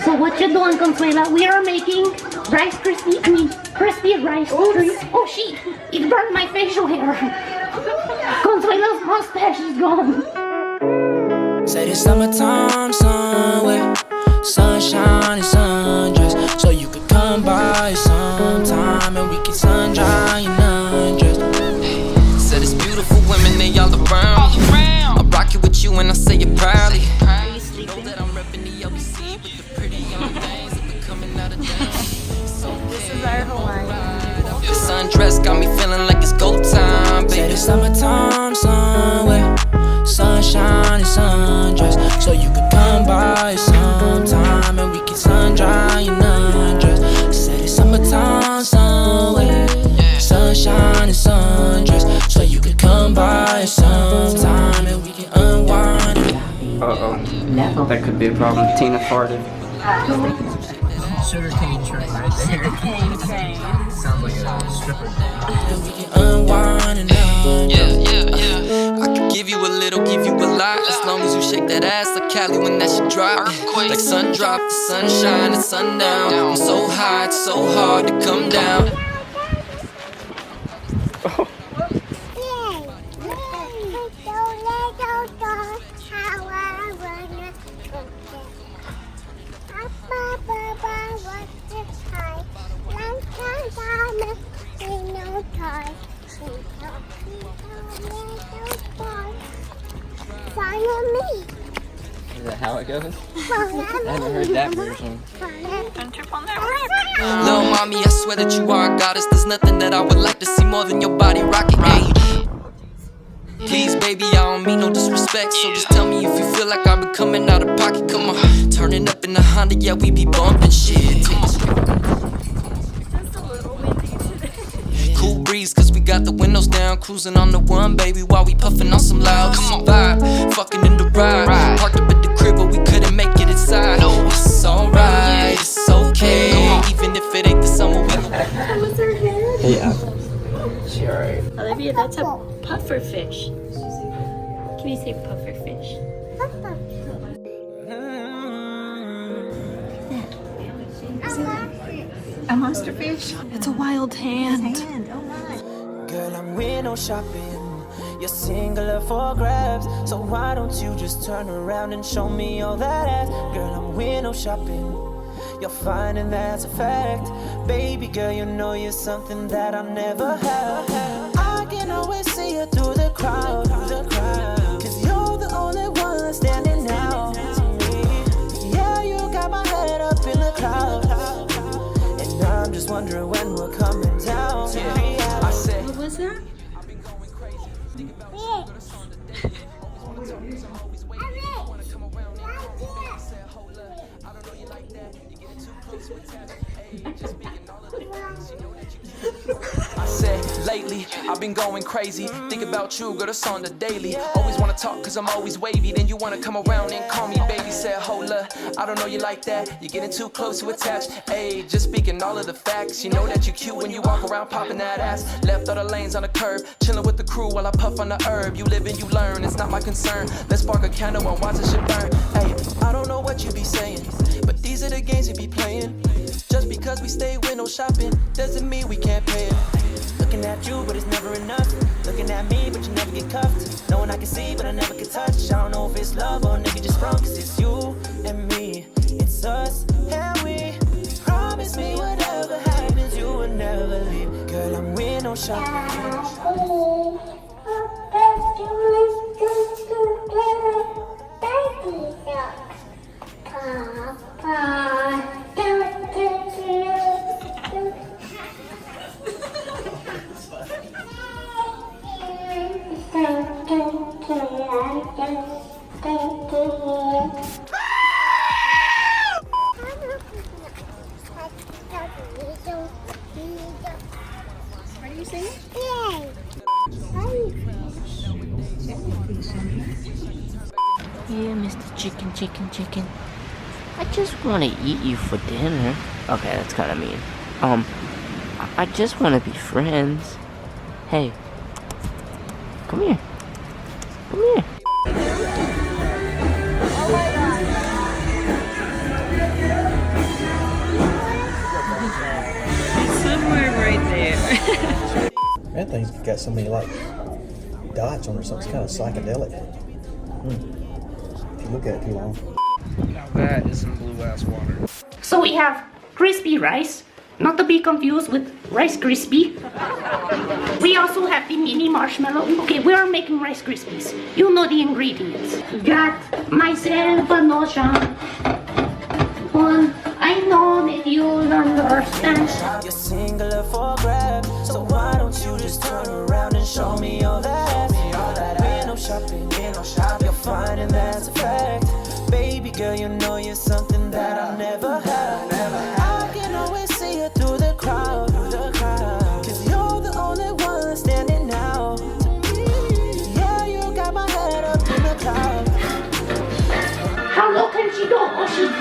So what you doing, Consuela? We are making rice crispy rice treats. Oh shit, it burned my facial hair. Consuela's mustache is gone. Say it's summertime somewhere, sunshine and sundress, so you could come by sometime and we can sun dry and undress. Said it's beautiful women, they all around me. I rock it with you and I say it proudly. Know that I'm repping the LBC with the pretty young things that be coming out of town. This is our Hawaii. The sundress got me feeling like it's go time, baby. Said it's summertime somewhere, sunshine and sundress, so you could come by sometime and we can sun dry and undress. Said it's summertime somewhere, sunshine and sundress, so you could come by sometime and we can unwind. Uh-oh, that could be a problem. Tina farted. Sugar cane train right there. Sounds like a stripper. And we can unwind and yeah. I can give you a little, give you a lot, as long as you shake that ass like Cali when that shit drop. Like sun drop, the sunshine, and sundown. I'm so high, it's so hard to come down. Is that how it goes? I haven't heard that version. Little mommy, I swear that you are a goddess. There's nothing that I would like to see more than your body rocking. Please, baby, I don't mean no disrespect, so just tell me if you feel like I've been coming out of pocket. Come on, turning up in the Honda, yeah, we be bumping shit. Come on. Cool breeze, cause we got the windows down, cruising on the one, baby, while we puffing on some loud. Come on, vibe, fucking in the ride. Parked up at the crib, but we couldn't make it inside. No, it's alright, it's okay, even if it ain't the summer we That was her head. Yeah. She alright. Olivia, that's a puffer fish. Can you say puffer fish? A monster fish? It's a wild hand. Girl, I'm window shopping. You're singular for grabs, so why don't you just turn around and show me all that ass? Girl, I'm window shopping. You're fine and that's a fact. Baby girl, you know you're something that I never had. I can always see you through the crowd, cause you're the only one standing out to me. Yeah, you got my head up in the clouds, and I'm just wondering when we're coming down. I said, What was that? I said, lately, I've been going crazy. Think about you, girl, that's on the daily. Always wanna talk, cause I'm always wavy. Then you wanna come around and call me baby. Said, hold up, I don't know you like that. You're getting too close to attach. Ayy, just speaking all of the facts. You know that you cute when you walk around popping that ass. Left all the lanes on the curb, chilling with the crew while I puff on the herb. You live and you learn, it's not my concern. Let's spark a candle and watch the shit burn. Ayy, I don't know what you be saying, but these are the games you be playing. Just because we stay window shopping doesn't mean we can't pay it. Looking at you, but it's never enough. Looking at me, but you never get cuffed. Knowing I can see, but I never can touch. I don't know if it's love or nigga just sprung. Cause it's you and me, it's us and we. Promise me whatever happens, you will never leave. Girl, I'm window shopping. What are you saying? Yeah, Mr. Chicken. I just want to eat you for dinner. Okay, that's kind of mean. I just want to be friends. Hey, come here. Come here. thing's got so many like dots on it, so it's kind of psychedelic. If you look at it too long. Now that is some blue ass water. So we have crispy rice, not to be confused with Rice Krispie. We also have the mini marshmallow. Okay, we are making Rice Krispies. You know the ingredients. Got myself a notion. One, I know that you'll understand.